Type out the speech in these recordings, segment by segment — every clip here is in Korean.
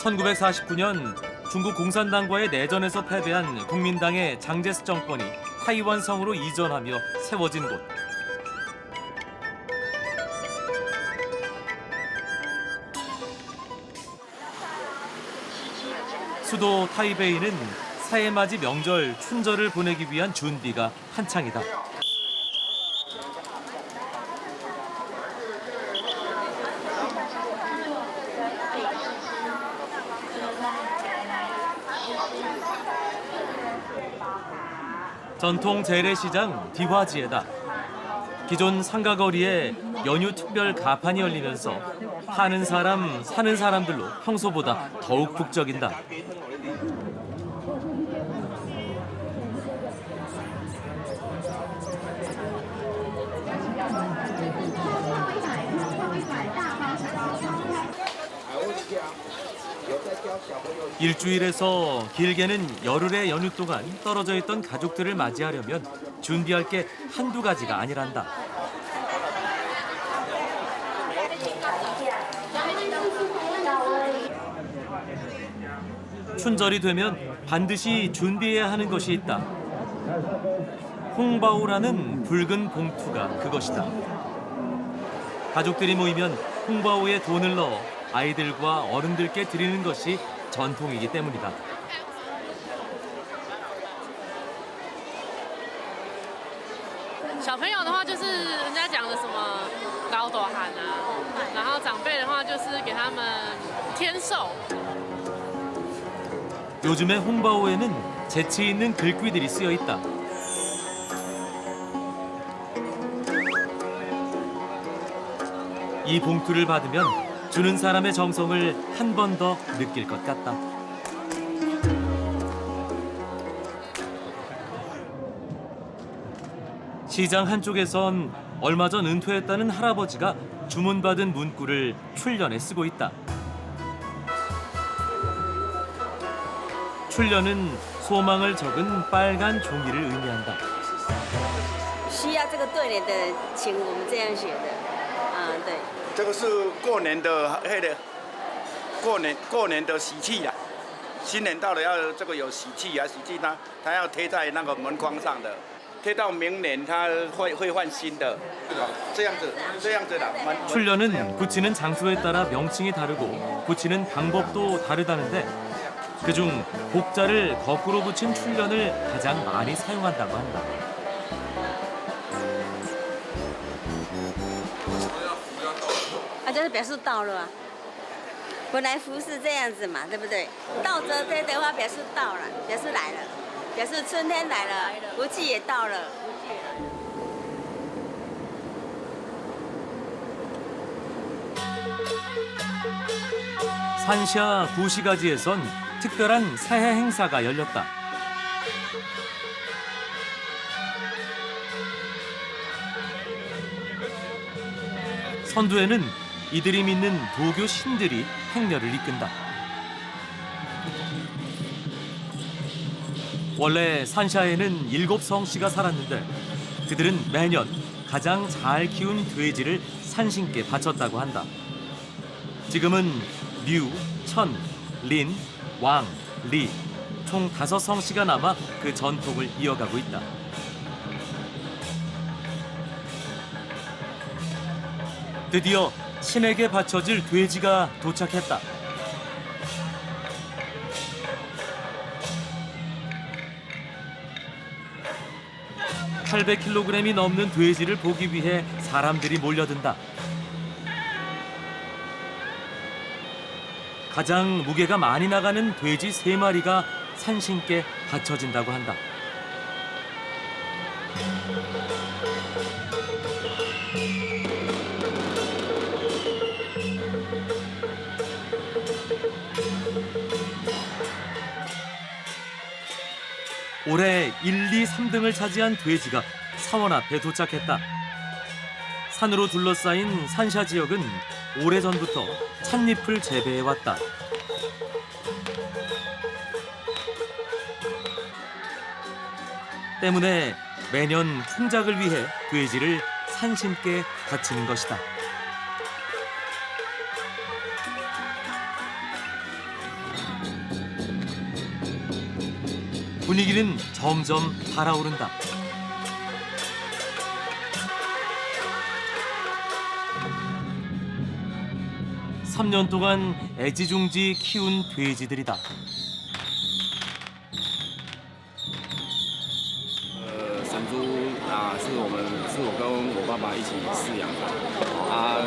1949년 중국 공산당과의 내전에서 패배한 국민당의 장제스 정권이 타이완성으로 이전하며 세워진 곳. 수도 타이베이는 새해맞이 명절 춘절을 보내기 위한 준비가 한창이다. 전통 재래시장 디화지에다 기존 상가거리에 연휴 특별 가판이 열리면서 파는 사람, 사는 사람들로 평소보다 더욱 북적인다. 일주일에서 길게는 열흘의 연휴 동안 떨어져 있던 가족들을 맞이하려면 준비할 게 한두 가지가 아니란다. 춘절이 되면 반드시 준비해야 하는 것이 있다. 홍바오라는 붉은 봉투가 그것이다. 가족들이 모이면 홍바오에 돈을 넣어 아이들과 어른들께 드리는 것이 전통이기 때문이다. 小朋友的话就是人家讲的什么老斗寒啊，然后长辈的话就是给他们天寿。 요즘의 홍바오에는 재치 있는 글귀들이 쓰여 있다. 이 봉투를 받으면 주는 사람의 정성을 한 번 더 느낄 것 같다. 시장 한쪽에선 얼마 전 은퇴했다는 할아버지가 주문받은 문구를 출련에 쓰고 있다. 출련은 소망을 적은 빨간 종이를 의미한다. 需要这个对联的，请我们这样写的，对。 这个是过年的过年的喜气呀、新年到了要这个有喜气啊，喜气它要贴在那个门框上的，贴到明年它会换新的，这样子的。 출련은 붙이는 장소에 따라 명칭이 다르고 붙이는 방법도 다르다는데 그중 복자를 거꾸로 붙인 출련을 가장 많이 사용한다고 한다. 就是表示到了啊。本来福是这样子嘛，对不对？倒折这的话表示到了，表示来了，表示春天来了，福气也到了。 산샤 구시가지에선 특별한 새해 행사가 열렸다. 선두에는 이들이 믿는 도교 신들이 행렬을 이끈다. 원래 산샤에는 7성씨가 살았는데 그들은 매년 가장 잘 키운 돼지를 산신께 바쳤다고 한다. 지금은 류, 천, 린, 왕, 리 총 5성씨가 남아 그 전통을 이어가고 있다. 드디어 신에게 바쳐질 돼지가 도착했다. (800kg이) 넘는 돼지를 보기 위해 사람들이 몰려든다. 가장 무게가 많이 나가는 돼지 3마리가 산신께 바쳐진다고 한다. 올해 1, 2, 3등을 차지한 돼지가 사원 앞에 도착했다. 산으로 둘러싸인 산샤 지역은 오래전부터 찻잎을 재배해왔다. 때문에 매년 풍작을 위해 돼지를 산신께 바치는 것이다. 분위기는 점점 달아오른다. (3년) 동안 애지중지 키운 돼지들이다. 山猪啊，是我跟我爸爸一起饲养的啊，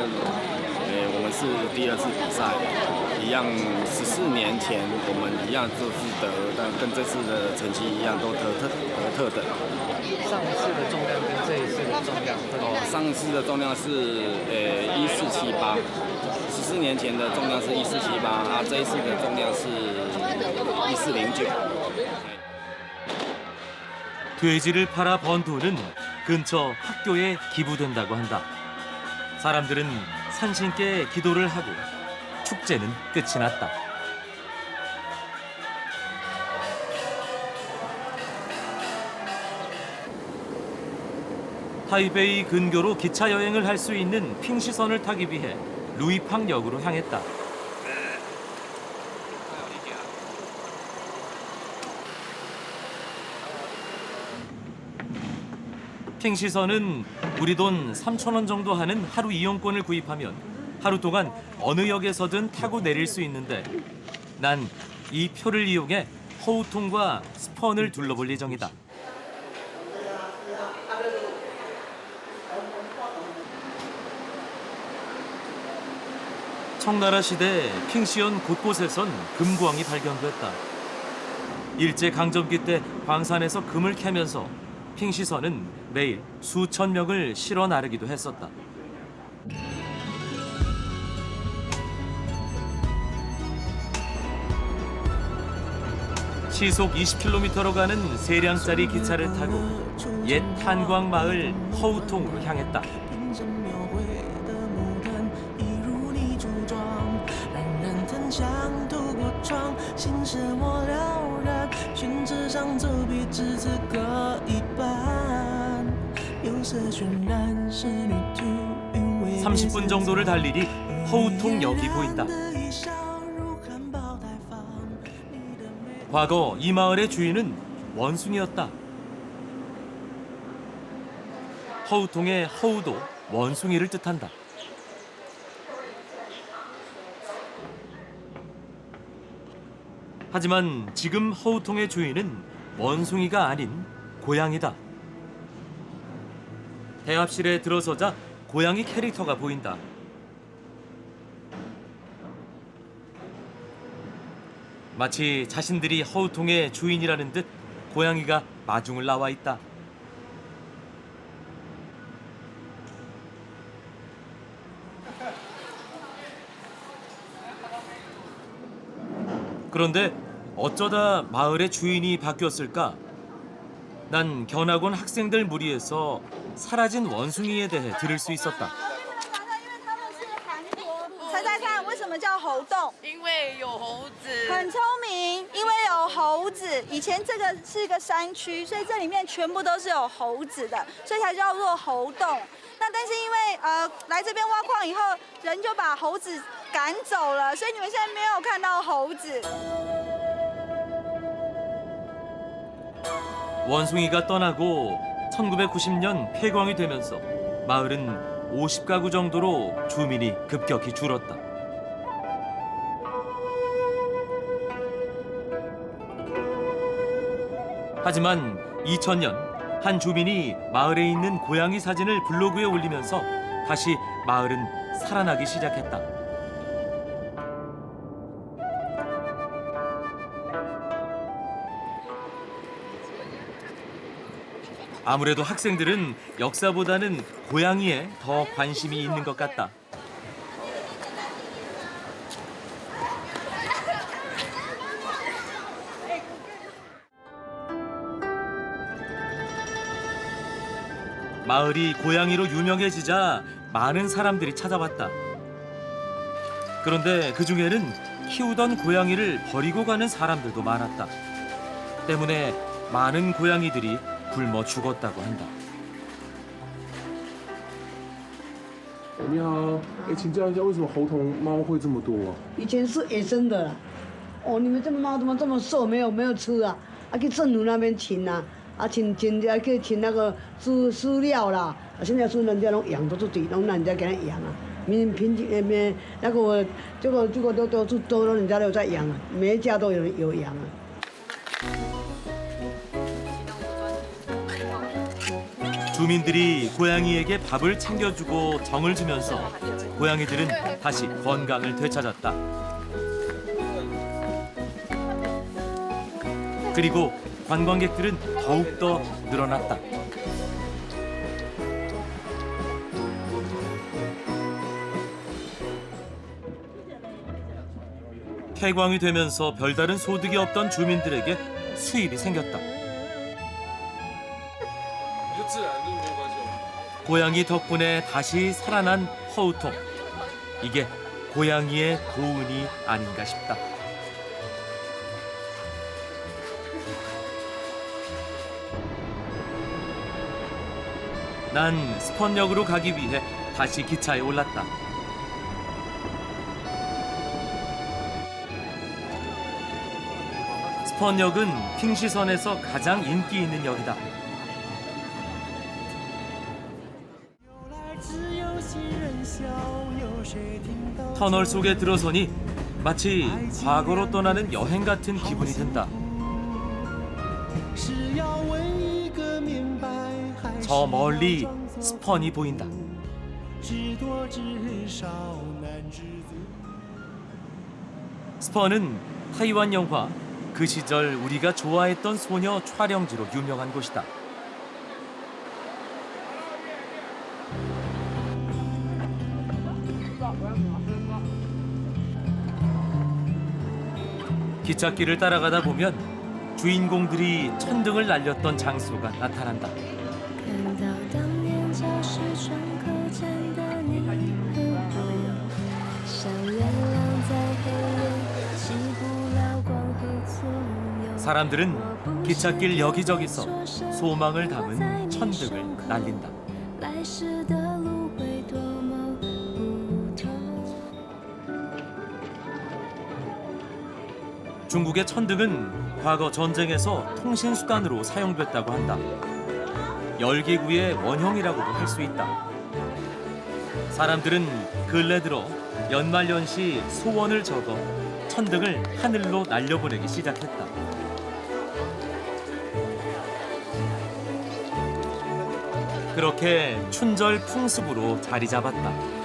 我们是第2次比赛，一样14年前我们一样就是但跟这次的成绩一样都得特等。上一次的重量跟这一次的重量上一次的重量是1478。14年前的重量是1478啊，这一次的重量是1409。 돼지를 팔아 번 돈은 근처 학교에 기부된다고 한다. 사람들은 산신께 기도를 하고 축제는 끝이 났다. 타이베이 근교로 기차 여행을 할 수 있는 핑시선을 타기 위해 루이팡역으로 향했다. 핑시선은 우리 돈 3,000원 정도 하는 하루 이용권을 구입하면 하루 동안 어느 역에서든 타고 내릴 수 있는데 난 이 표를 이용해 허우통과 스펀을 둘러볼 예정이다. 청나라 시대 핑시현 곳곳에선 금광이 발견됐다. 일제강점기 때 광산에서 금을 캐면서 핑시선은 매일 수천 명을 실어 나르기도 했었다. 시속 20km로 가는 3량짜리 기차를 타고 옛 탄광 마을 허우통으로 향했다. (30분) 정도를 달리니 허우통역이 보인다. 과거 이 마을의 주인은 원숭이였다. 허우통의 허우도 원숭이를 뜻한다. 하지만 지금 허우통의 주인은 원숭이가 아닌 고양이다. 대합실에 들어서자 고양이 캐릭터가 보인다. 마치 자신들이 허우통의 주인이라는 듯 고양이가 마중을 나와 있다. 그런데 어쩌다 마을의 주인이 바뀌었을까? 난 견학원 학생들 무리에서 사라진 원숭이에 대해 들을 수 있었다. 猜猜看，为什么叫猴洞？因为有猴子。很聪明，因为有猴子。以前这个是一个山区，所以这里面全部都是有猴子的，所以才叫做猴洞。那但是因为来这边挖矿以后，人就把猴子赶走了，所以你们现在没有看到猴子。 원숭이가 떠나고 1990년 폐광이 되면서 마을은 50가구 정도로 주민이 급격히 줄었다. 하지만 2000년 한 주민이 마을에 있는 고양이 사진을 블로그에 올리면서 다시 마을은 살아나기 시작했다. 아무래도 학생들은 역사보다는 고양이에 더 관심이 있는 것 같다. 마을이 고양이로 유명해지자 많은 사람들이 찾아왔다. 그런데 그중에는 키우던 고양이를 버리고 가는 사람들도 많았다. 때문에 많은 고양이들이 굶어 죽었다고 한다. 你好，请教一下，为什么猴童猫会这么多啊？以前是野生的啦。哦，你们这么猫怎么这么瘦？没有吃啊？去政府那边请啊，请去请那个饲料啦，现在说人家拢养都是对，拢人家给他养啊。那个这个都人家都在养啊，每一家都有养啊。 주민들이 고양이에게 밥을 챙겨주고 정을 주면서 고양이들은 다시 건강을 되찾았다. 그리고 관광객들은 더욱더 늘어났다. 폐광이 되면서 별다른 소득이 없던 주민들에게 수입이 생겼다. 고양이 덕분에 다시 살아난 허우통. 이게 고양이의 도운이 아닌가 싶다. 난 스펀역으로 가기 위해 다시 기차에 올랐다. 스펀역은 핑시선에서 가장 인기 있는 역이다. 터널 속에 들어서니 마치 과거로 떠나는 여행 같은 기분이 든다. 저 멀리 스펀이 보인다. 스펀은 타이완 영화 그 시절 우리가 좋아했던 소녀 촬영지로 유명한 곳이다. 기찻길을 따라가다 보면 주인공들이 천등을 날렸던 장소가 나타난다. 사람들은 기찻길 여기저기서 소망을 담은 천등을 날린다. 중국의 천등은 과거 전쟁에서 통신수단으로 사용됐다고 한다. 열기구의 원형이라고도 할 수 있다. 사람들은 근래 들어 연말연시 소원을 적어 천등을 하늘로 날려보내기 시작했다. 그렇게 춘절 풍습으로 자리 잡았다.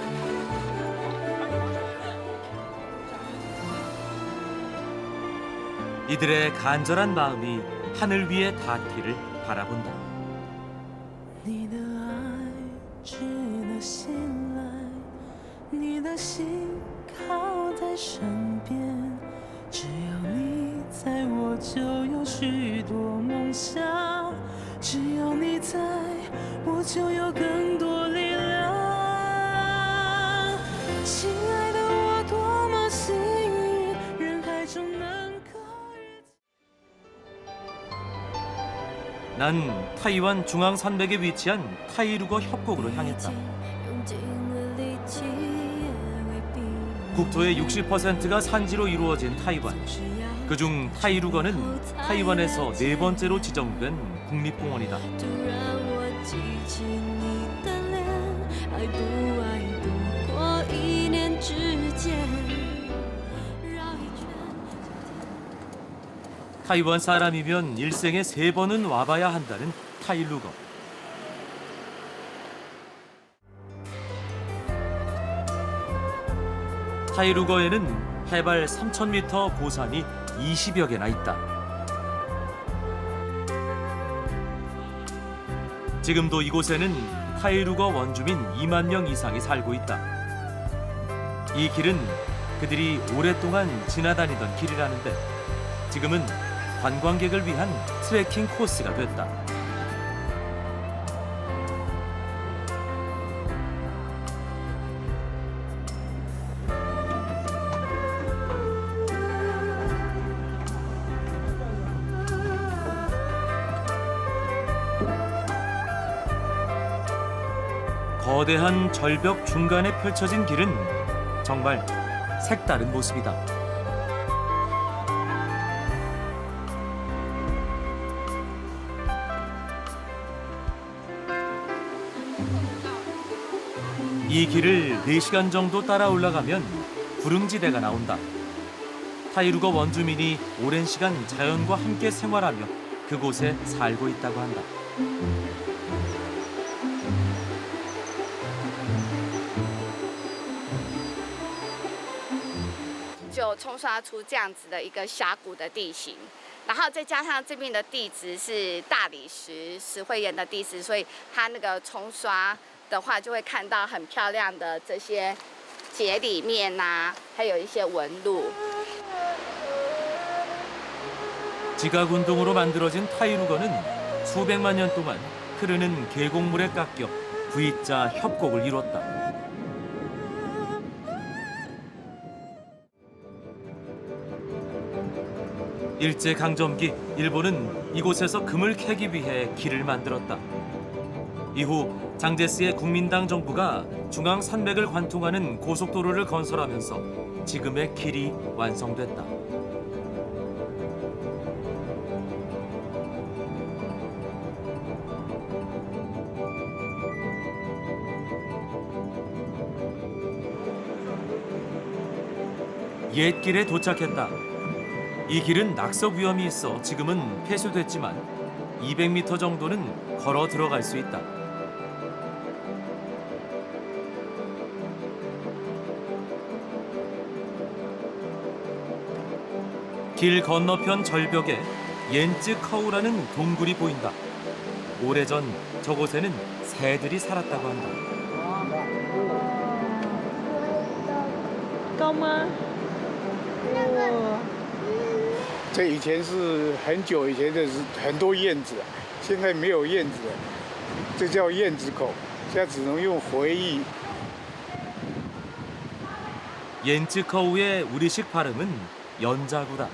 이들의 간절한 마음이 하늘 위에 닿기를 바라본다. 난 타이완 중앙산맥에 위치한 타이루거 협곡으로 향했다. 국토의 60%가 산지로 이루어진 타이완. 그중 타이루거는 타이완에서 4번째로 지정된 국립공원이다. 타이완 사람이면 일생에 3번은 와봐야 한다는 타이루거. 타이루거에는 해발 3,000m 고산이 20여 개나 있다. 지금도 이곳에는 타이루거 원주민 2만 명 이상이 살고 있다. 이 길은 그들이 오랫동안 지나다니던 길이라는데 지금은 관광객을 위한 트레킹 코스가 됐다. 거대한 절벽 중간에 펼쳐진 길은 정말 색다른 모습이다. 이 길을 4시간 정도 따라 올라가면 구릉지대가 나온다. 타이루거 원주민이 오랜 시간 자연과 함께 생활하며 그곳에 살고 있다고 한다. 就冲刷出这样子的一个峡谷的地形，然后再加上这边的地质是大理石、石灰岩的地质，所以它那个冲刷的话，就会看到很漂亮的这些节理面呐、还有一些纹路。 지각 운동으로 만들어진 타이루거는 수백만 년 동안 흐르는 계곡물에 깎여 V자 협곡을 이뤘다. 일제강점기 일본은 이곳에서 금을 캐기 위해 길을 만들었다. 이후 장제스의 국민당 정부가 중앙 산맥을 관통하는 고속도로를 건설하면서 지금의 길이 완성됐다. 옛길에 도착했다. 이 길은 낙석 위험이 있어 지금은 폐쇄됐지만 200m 정도는 걸어 들어갈 수 있다. 길 건너편 절벽에 옌쯔커우라는 동굴이 보인다. 오래전 저곳에는 새들이 살았다고 한다. 高吗？这以前是很久以前的，是很多燕子，现在没有燕子了，这叫燕子口，现在只能用回忆。 옌츠커우의 우리식 발음은 연자구다.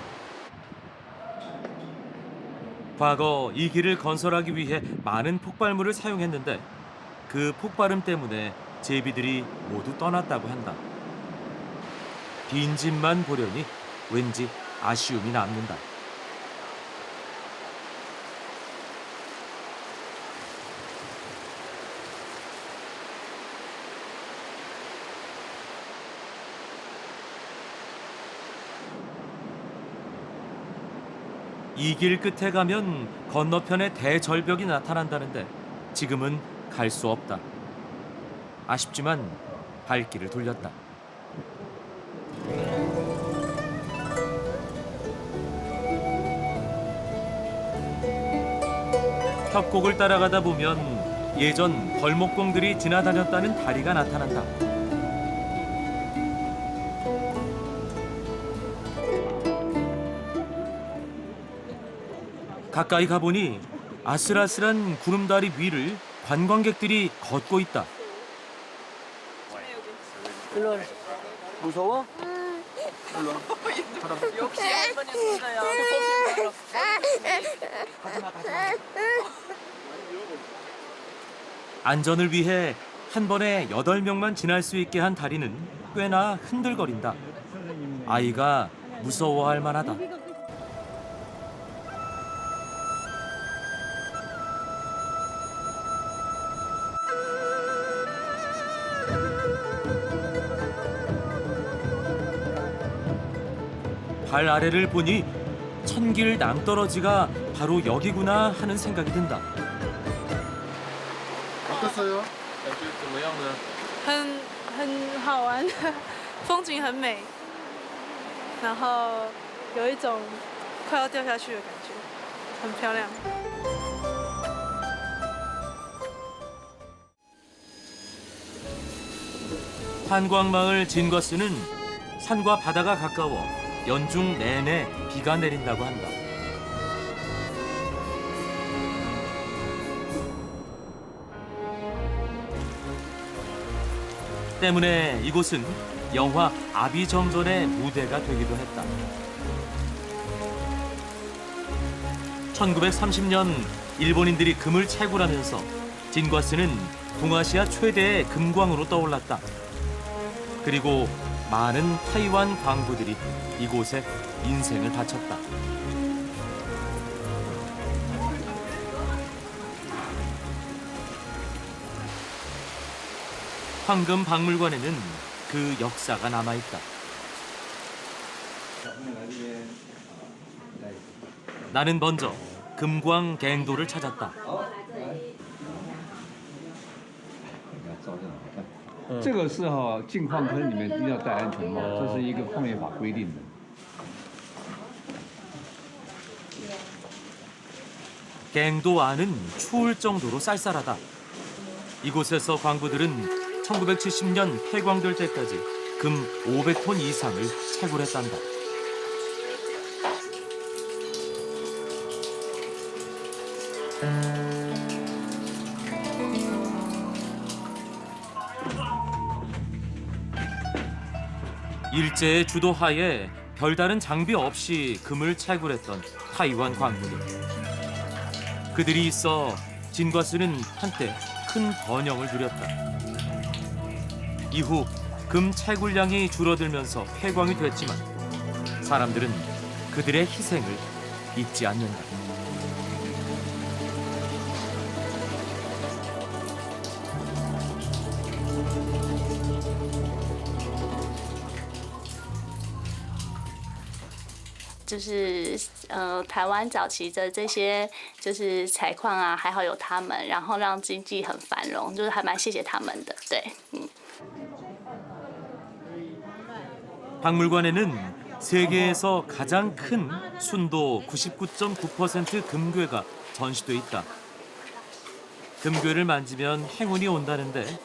과거 이 길을 건설하기 위해 많은 폭발물을 사용했는데 그 폭발음 때문에 제비들이 모두 떠났다고 한다. 빈집만 보려니 왠지 아쉬움이 남는다. 이 길 끝에 가면 건너편에 대절벽이 나타난다는데 지금은 갈 수 없다. 아쉽지만 발길을 돌렸다. 협곡을 따라가다 보면 예전 벌목공들이 지나다녔다는 다리가 나타난다. 가까이 가보니 아슬아슬한 구름다리 위를 관광객들이 걷고 있다. 무서워? 역시 할머니였어요. 안전을 위해 한 번에 8명만 지날 수 있게 한 다리는 꽤나 흔들거린다. 아이가 무서워할 만하다. 발 아래를 보니 천길 낭떠러지가 바로 여기구나 하는 생각이 든다. 어땠어요? 怎么样呢？很好玩，风景很美，然后有一种快要掉下去的感觉，很漂亮。 한광마을 진과스는 산과 바다가 가까워 연중 내내 비가 내린다고 한다. 때문에 이곳은 영화 아비정전의 무대가 되기도 했다. 1930년 일본인들이 금을 채굴하면서 진과스는 동아시아 최대의 금광으로 떠올랐다. 그리고 많은 타이완 광부들이 이곳에 인생을 바쳤다. 황금 박물관에는 그 역사가 남아있다. 나는 먼저 금광 갱도를 찾았다. 这个是进矿坑里面一定要戴安全帽，这是一个矿业法规定的。 갱도 안은 추울 정도로 쌀쌀하다. 이곳에서 광부들은 1970년 폐광될 때까지 금 500톤 이상을 채굴했단다. 일제의 주도하에 별다른 장비 없이 금을 채굴했던 타이완 광부들. 그들이 있어 진과스는 한때 큰 번영을 누렸다. 이후 금 채굴량이 줄어들면서 폐광이 됐지만 사람들은 그들의 희생을 잊지 않는다.台湾早期的这些采矿啊，还好有他们，然后让经济很繁荣，还蛮谢谢他们的，对， 박물관에는 세계에서 가장 큰 순도 99.9% 금괴가 전시돼 있다. 금괴를 만지면 행운이 온다는데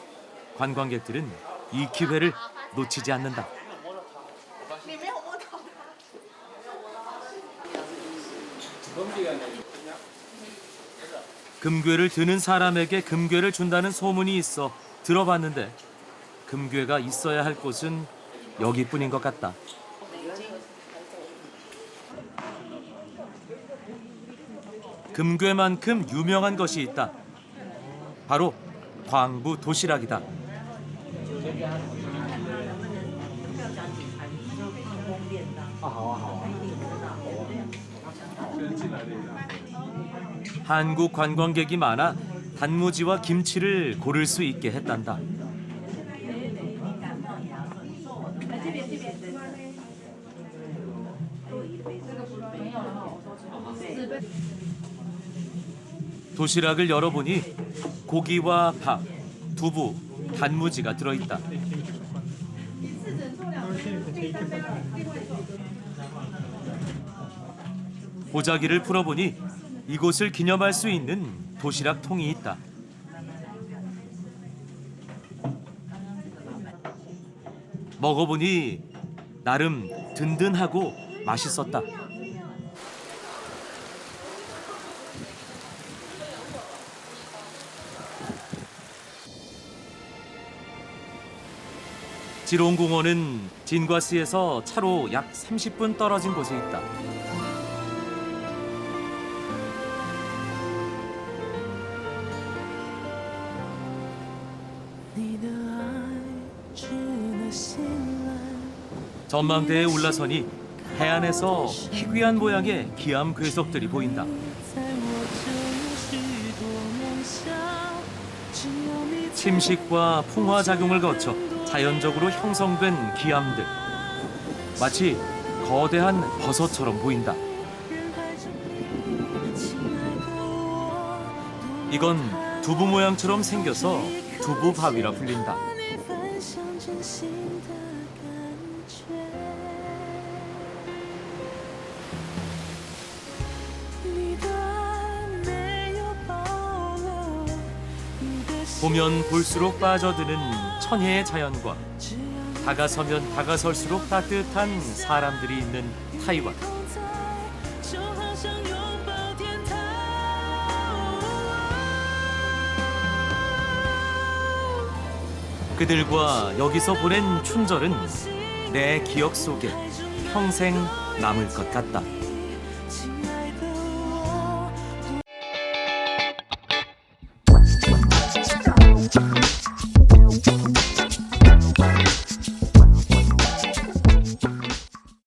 관광객들은 이 기회를 놓치지 않는다. 금괴를 드는 사람에게 금괴를 준다는 소문이 있어 들어봤는데 금괴가 있어야 할 곳은 여기뿐인 것 같다. 금괴만큼 유명한 것이 있다. 바로 광부 도시락이다. 한국 관광객이 많아 단무지와 김치를 고를 수 있게 했단다. 도시락을 열어보니 고기와 밥, 두부, 단무지가 들어있다. 보자기를 풀어보니 이곳을 기념할 수 있는 도시락 통이 있다. 먹어보니 나름 든든하고 맛있었다. 지롱공원은 진과스에서 차로 약 30분 떨어진 곳에 있다. 전망대에 올라서니 해안에서 희귀한 모양의 기암 괴석들이 보인다. 침식과 풍화 작용을 거쳐 자연적으로 형성된 기암들. 마치 거대한 버섯처럼 보인다. 이건 두부 모양처럼 생겨서 두부바위라 불린다. 보면 볼수록 빠져드는 천혜의 자연과 다가서면 다가설수록 따뜻한 사람들이 있는 타이완. 그들과 여기서 보낸 춘절은 내 기억 속에 평생 남을 것 같다.